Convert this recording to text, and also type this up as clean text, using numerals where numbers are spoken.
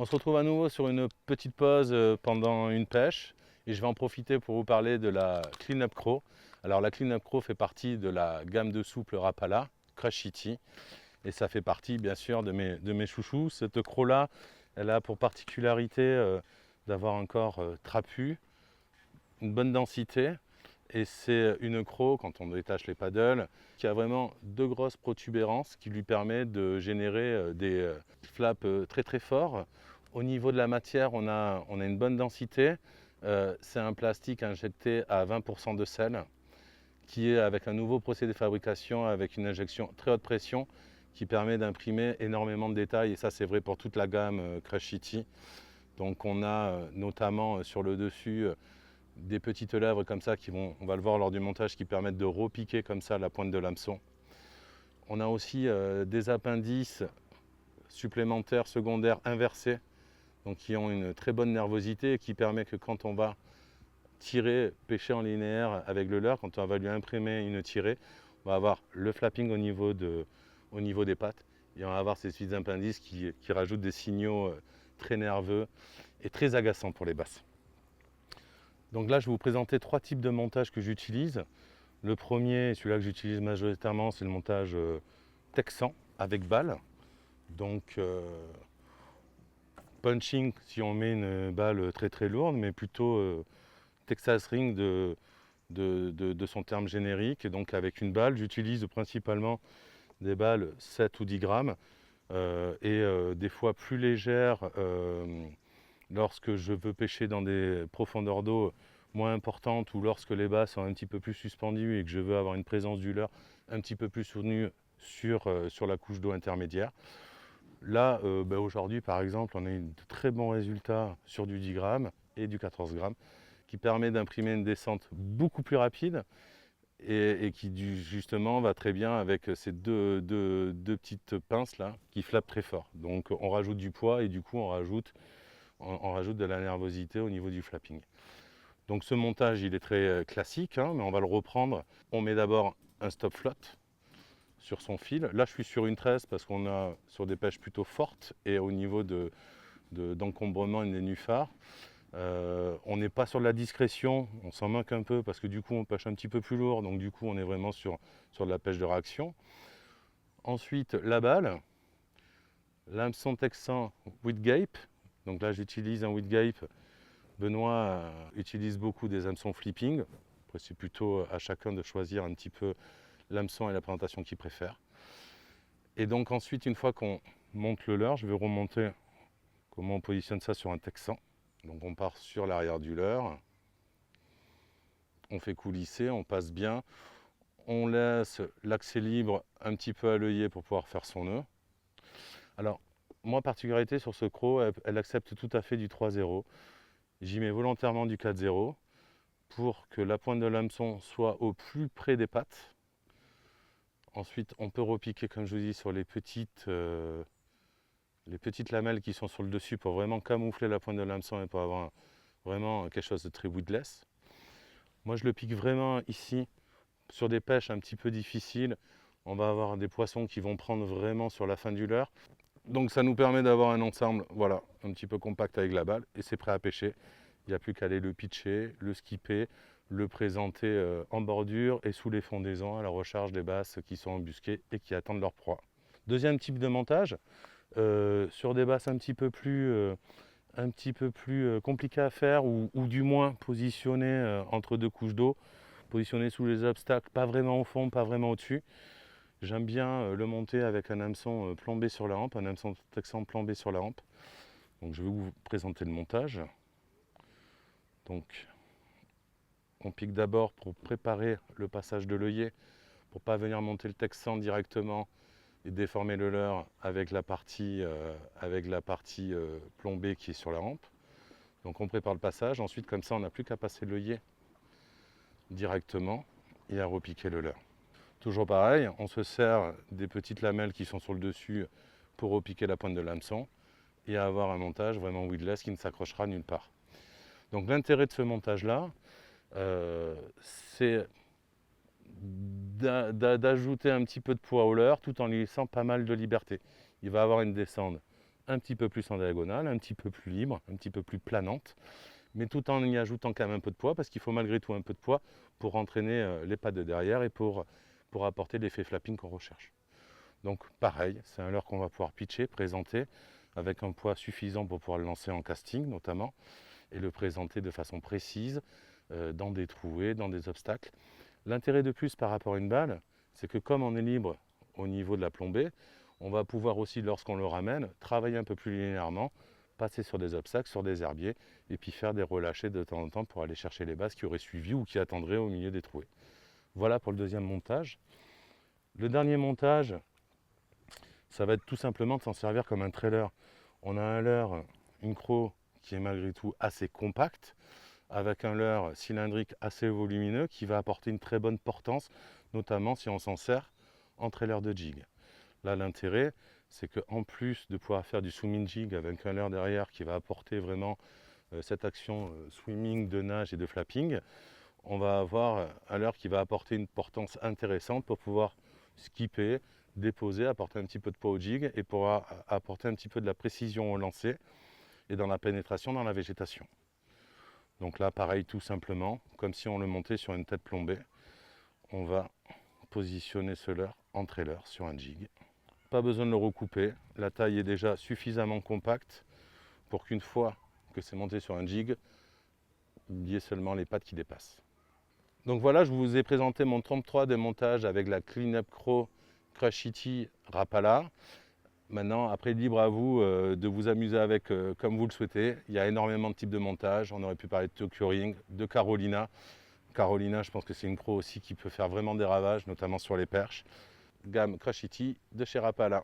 On se retrouve à nouveau sur une petite pause pendant une pêche et je vais en profiter pour vous parler de la Clean Up Craw. Alors la Clean Up Craw fait partie de la gamme de souples Rapala, Crush City, et ça fait partie bien sûr de mes chouchous. Cette craw là, elle a pour particularité d'avoir un corps trapu, une bonne densité, et c'est une craw, quand on détache les paddles, qui a vraiment deux grosses protubérances qui lui permettent de générer des flaps très très forts. Au niveau de la matière, on a une bonne densité. C'est un plastique injecté à 20% de sel, qui est avec un nouveau procédé de fabrication, avec une injection très haute pression, qui permet d'imprimer énormément de détails. Et ça, c'est vrai pour toute la gamme Crush City. Donc on a notamment sur le dessus des petites lèvres comme ça qui vont, on va le voir lors du montage, qui permettent de repiquer comme ça la pointe de l'hameçon. On a aussi des appendices supplémentaires secondaires inversés, donc qui ont une très bonne nervosité et qui permet que quand on va tirer, pêcher en linéaire avec le leurre, quand on va lui imprimer une tirée, on va avoir le flapping au niveau des pattes et on va avoir ces petits appendices qui rajoutent des signaux très nerveux et très agaçants pour les basses. Donc là, je vais vous présenter trois types de montage que j'utilise. Le premier, celui-là que j'utilise majoritairement, c'est le montage texan avec balle. Donc punching si on met une balle très très lourde, mais plutôt Texas Ring de son terme générique. Et donc avec une balle, j'utilise principalement des balles 7 ou 10 grammes des fois plus légères lorsque je veux pêcher dans des profondeurs d'eau moins importantes ou lorsque les basses sont un petit peu plus suspendues et que je veux avoir une présence du leurre un petit peu plus soutenue sur la couche d'eau intermédiaire. Là, aujourd'hui par exemple, on a eu de très bons résultats sur du 10 grammes et du 14 grammes qui permet d'imprimer une descente beaucoup plus rapide et qui justement va très bien avec ces deux petites pinces là qui flappent très fort. Donc on rajoute du poids et du coup on rajoute de la nervosité au niveau du flapping. Donc ce montage il est très classique, hein, mais on va le reprendre. On met d'abord un stop float sur son fil. Là je suis sur une tresse parce qu'on a sur des pêches plutôt fortes et au niveau d'encombrement des nénuphars. On n'est pas sur de la discrétion, on s'en moque un peu parce que du coup on pêche un petit peu plus lourd, donc du coup on est vraiment sur de la pêche de réaction. Ensuite la balle, l'hameçon texan Whitgape, donc là j'utilise un Whitgape. Benoît utilise beaucoup des hameçons flipping. Après c'est plutôt à chacun de choisir un petit peu l'hameçon et la présentation qu'il préfère. Et donc ensuite, une fois qu'on monte le leurre, je vais remonter comment on positionne ça sur un texan. Donc on part sur l'arrière du leurre, on fait coulisser, on passe bien, on laisse l'accès libre un petit peu à l'œillet pour pouvoir faire son nœud. Alors, moi, particularité sur ce craw, elle accepte tout à fait du 3-0. J'y mets volontairement du 4-0 pour que la pointe de l'hameçon soit au plus près des pattes. Ensuite, on peut repiquer, comme je vous dis, sur les petites lamelles qui sont sur le dessus pour vraiment camoufler la pointe de l'hameçon et pour avoir vraiment quelque chose de très weedless. Moi, je le pique vraiment ici sur des pêches un petit peu difficiles. On va avoir des poissons qui vont prendre vraiment sur la fin du leurre. Donc ça nous permet d'avoir un ensemble, voilà, un petit peu compact avec la balle et c'est prêt à pêcher. Il n'y a plus qu'à aller le pitcher, le skipper, le présenter en bordure et sous les fondaisons à la recharge des basses qui sont embusquées et qui attendent leur proie. Deuxième type de montage, sur des basses un petit peu plus compliquées à faire ou du moins positionnées entre deux couches d'eau, positionnées sous les obstacles, pas vraiment au fond, pas vraiment au-dessus. J'aime bien le monter avec un hameçon plombé sur la hampe, un hameçon texan plombé sur la hampe. Donc je vais vous présenter le montage. Donc on pique d'abord pour préparer le passage de l'œillet, pour ne pas venir monter le texan directement et déformer le leurre avec la partie plombée qui est sur la hampe. Donc on prépare le passage, ensuite comme ça on n'a plus qu'à passer l'œillet directement et à repiquer le leurre. Toujours pareil, on se sert des petites lamelles qui sont sur le dessus pour repiquer la pointe de l'hameçon et avoir un montage vraiment weedless qui ne s'accrochera nulle part. Donc l'intérêt de ce montage-là, c'est d'ajouter un petit peu de poids au leurre tout en lui laissant pas mal de liberté. Il va avoir une descente un petit peu plus en diagonale, un petit peu plus libre, un petit peu plus planante, mais tout en y ajoutant quand même un peu de poids, parce qu'il faut malgré tout un peu de poids pour entraîner les pattes de derrière et pour apporter l'effet flapping qu'on recherche. Donc pareil, c'est un leurre qu'on va pouvoir pitcher, présenter, avec un poids suffisant pour pouvoir le lancer en casting notamment, et le présenter de façon précise, dans des trouées, dans des obstacles. L'intérêt de plus par rapport à une balle, c'est que comme on est libre au niveau de la plombée, on va pouvoir aussi, lorsqu'on le ramène, travailler un peu plus linéairement, passer sur des obstacles, sur des herbiers, et puis faire des relâchés de temps en temps pour aller chercher les bases qui auraient suivi ou qui attendraient au milieu des trouées. Voilà pour le deuxième montage. Le dernier montage, ça va être tout simplement de s'en servir comme un trailer. On a un leurre, une croc qui est malgré tout assez compacte, avec un leurre cylindrique assez volumineux qui va apporter une très bonne portance, notamment si on s'en sert en trailer de jig. Là, l'intérêt, c'est qu'en plus de pouvoir faire du swimming jig avec un leurre derrière qui va apporter vraiment cette action swimming de nage et de flapping, on va avoir un leurre qui va apporter une portance intéressante pour pouvoir skipper, déposer, apporter un petit peu de poids au jig et pour apporter un petit peu de la précision au lancer et dans la pénétration dans la végétation. Donc là, pareil, tout simplement, comme si on le montait sur une tête plombée, on va positionner ce leurre en trailer sur un jig. Pas besoin de le recouper, la taille est déjà suffisamment compacte pour qu'une fois que c'est monté sur un jig, il y ait seulement les pattes qui dépassent. Donc voilà, je vous ai présenté mon 33 de montage avec la Clean-Up Croc Crushity Rapala. Maintenant, après, libre à vous de vous amuser avec comme vous le souhaitez. Il y a énormément de types de montage. On aurait pu parler de Tokyo Ring, de Carolina. Carolina, je pense que c'est une croc aussi qui peut faire vraiment des ravages, notamment sur les perches. Gamme Crushity de chez Rapala.